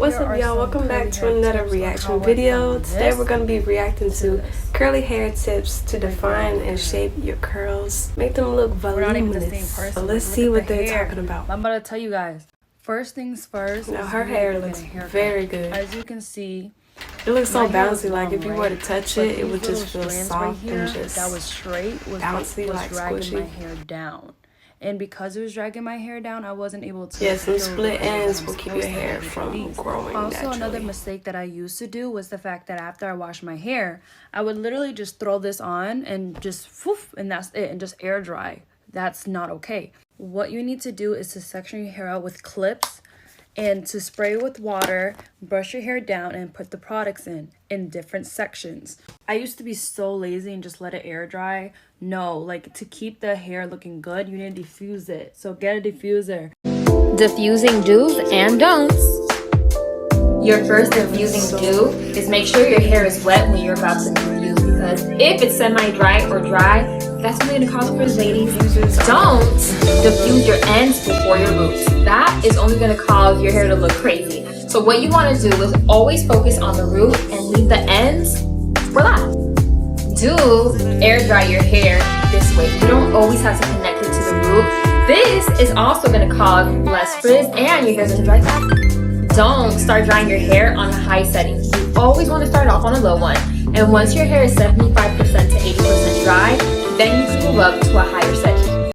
What's up, y'all? Welcome back to another reaction video. Today we're going to be reacting to curly hair tips to define and shape your curls, make them look voluminous. So let's see what they're talking about. I'm about to tell you guys. First things first. Now her hair looks very good. As you can see, it looks so bouncy. Like if you were to touch it, it would just feel soft and just that was straight was bouncy, like dragging squishy. my hair down. And because it was dragging my hair down, I wasn't able to. Yes, and split ends will keep your hair from growing Also, naturally. another mistake that I used to do was the fact that after I washed my hair, I would literally just throw this on and just woof, and that's it, and just air dry. That's not okay. What you need to do is to section your hair out with clips and to spray with water, brush your hair down, and put the products in different sections. I used to be so lazy and just let it air dry. No, like to keep the hair looking good, you need to diffuse it. So get a diffuser. Diffusing do's and don'ts. Your first diffusing do is make sure your hair is wet when you're about to diffuse, because if it's semi-dry or dry, that's only gonna cause frizz, ladies. Don't diffuse your ends before your roots. That is only gonna cause your hair to look crazy. So what you wanna do is always focus on the root and leave the ends for last. Do air dry your hair this way. You don't always have to connect it to the root. This is also gonna cause less frizz and your hair's gonna dry faster. Don't start drying your hair on a high setting. You always wanna start off on a low one. And once your hair is 75% to 80% dry, then you can move up to a higher setting.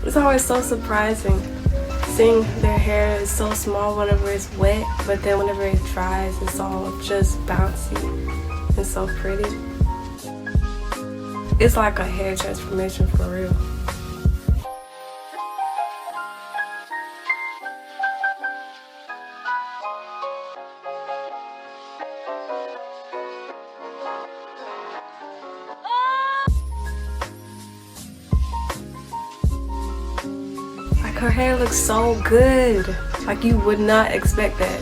It's always so surprising seeing their hair is so small whenever it's wet, but then whenever it dries, it's all just bouncy and so pretty. It's like a hair transformation for real. Her hair looks so good. Like you would not expect that.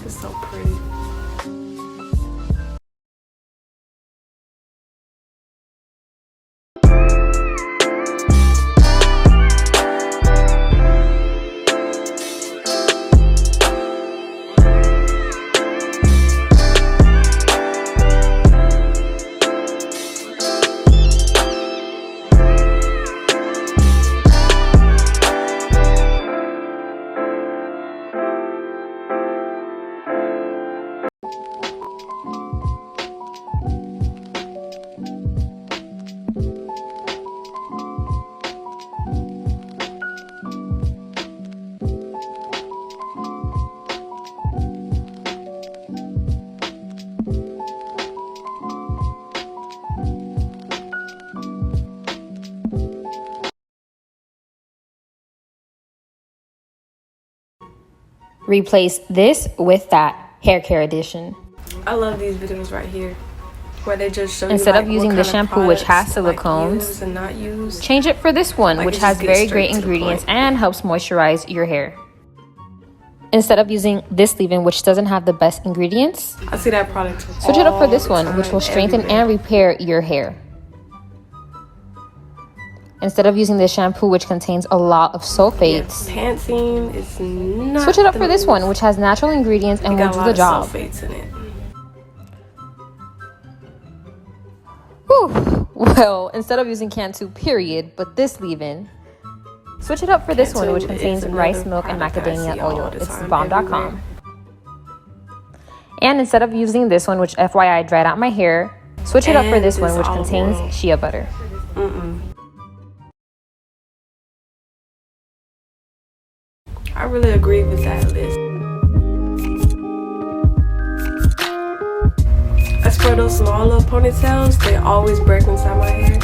It's so pretty. Replace this with that. Hair care edition. I love these videos right here, where they just show Instead you, of using the shampoo which has silicones, and not use, change it for this one, which has very great ingredients and helps moisturize your hair. Instead of using this leave-in, which doesn't have the best ingredients, I see that product. switch it up for this one, which will strengthen and repair your hair. Instead of using this shampoo, which contains a lot of sulfates, Pantene is not. switch it up for this one, which has natural ingredients and will do the job. Sulfates in it. Whew. Well, instead of using Cantu period, but this leave-in, switch it up for this one, which contains rice milk and macadamia oil. It's bomb.com. And instead of using this one, which FYI dried out my hair, switch it up for this one, which contains shea butter. I really agree with that list. As for those small little ponytails, they always break inside my hair.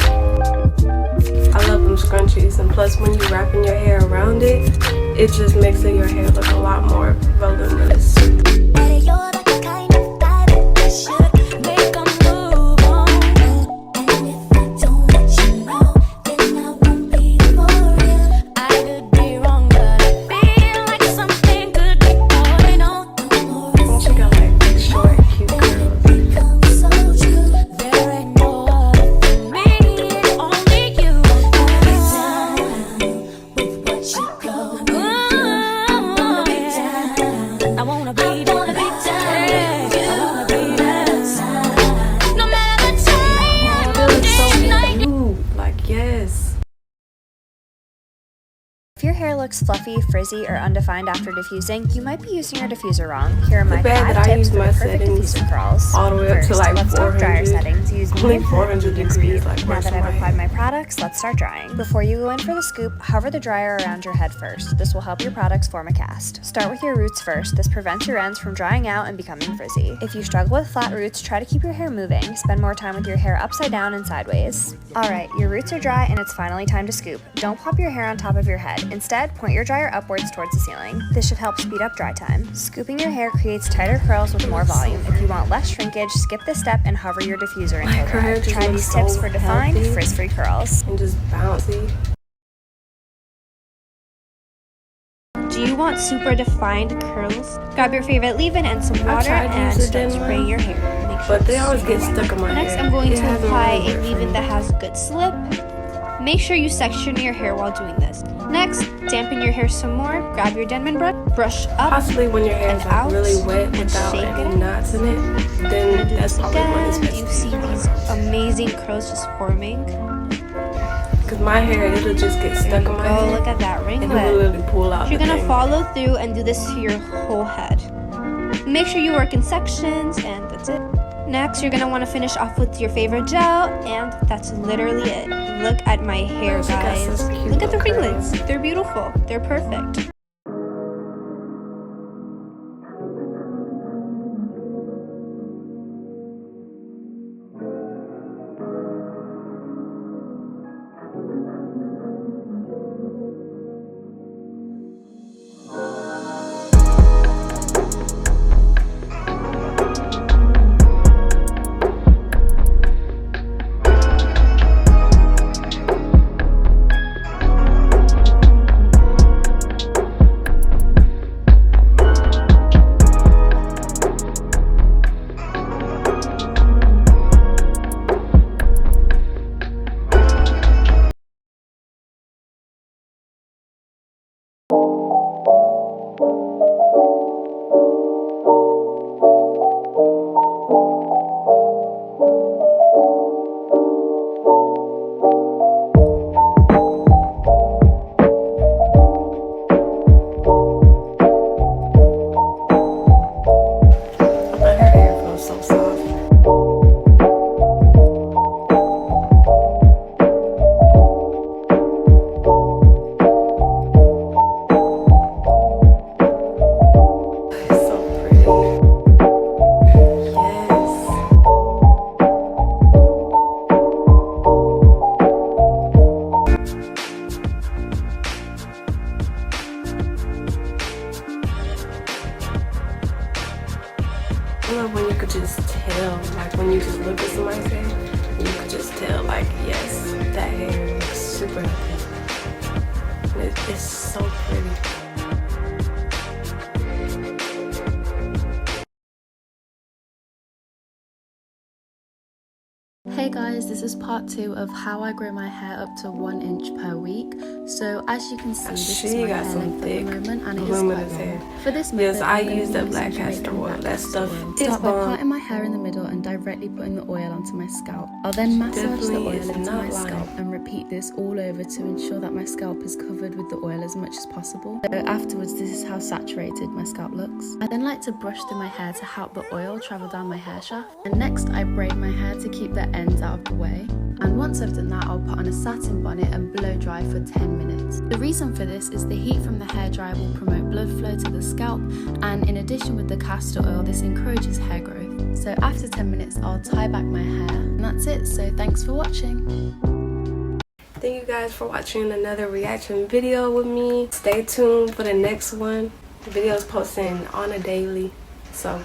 I love them scrunchies, and plus when you're wrapping your hair around it, it just makes your hair look a lot more voluminous. She got like big, short, cute curls. If your hair looks fluffy, frizzy, or undefined after diffusing, you might be using your diffuser wrong. Here are my 5 tips for the perfect diffuser curls. All the way up First, to like let's talk 400. dryer settings. Use Only medium 400 medium degrees, speed. like Now worse that than I've my applied hair. my products, let's start drying. Before you go in for the scoop, hover the dryer around your head first. This will help your products form a cast. Start with your roots first. This prevents your ends from drying out and becoming frizzy. If you struggle with flat roots, try to keep your hair moving. Spend more time with your hair upside down and sideways. Alright, your roots are dry and it's finally time to scoop. Don't pop your hair on top of your head. Instead, point your dryer upwards towards the ceiling. This should help speed up dry time. Scooping your hair creates tighter curls with more volume. If you want less shrinkage, skip this step and hover your diffuser until dry. Try these tips for defined, frizz-free curls. And just bouncy. Do you want super defined curls? Grab your favorite leave-in and some water and start spraying your hair. Make sure But they always get stuck in my hair. Next, I'm going It to hasn't apply really a worked for leave-in me. that has a good slip. Make sure you section your hair while doing this. Next, dampen your hair some more. Grab your Denman brush, brush up, Possibly when your hair and is like out, really wet and without shake any it. knots in it, then do that's this probably when it's again. You see these amazing curls just forming. Because my hair, it'll just get stuck in my Oh, hair. look at that And it will ringlet. literally pull out You're the gonna thing. follow through and do this to your whole head. Make sure you work in sections, and that's it. Next, you're gonna want to finish off with your favorite gel, and that's literally it. Look at my hair, Oh, she got guys. such cute Look at the little ringlets. curls. They're beautiful. They're perfect. But her hair feels so soft. It's so pretty. Yes. I love when you could just tell, like when you just look at somebody's hair, you could just tell, like, yes, that hair looks super healthy. And it's so pretty. Hey guys, this is part 2 of how I grow my hair up to 1 inch per week. So as you can see, this is She my got hair some length at the thick, moment, and it is quite voluminous long. hair. For this Yes, method, I I'm gonna use be that using black Jamaican castor oil. black That castor stuff oil. is Start by bomb. parting my hair in the middle and directly putting the oil onto my scalp. I'll then massage the Definitely oil is into not my lying. scalp and repeat this all over to ensure that my scalp is covered with the oil as much as possible. So afterwards, this is how saturated my scalp looks. I then like to brush through my hair to help the oil travel down my hair shaft. And next, I braid my hair to keep the ends out of the way. And once I've done that, I'll put on a satin bonnet and blow dry for 10 minutes. The reason for this is the heat from the hairdryer will promote blood flow to the scalp, and in addition with the castor oil, this encourages hair growth. So after 10 minutes, I'll tie back my hair. And that's it, so thanks for watching. Thank you guys for watching another reaction video with me. Stay tuned for the next one. Videos posting on a daily. So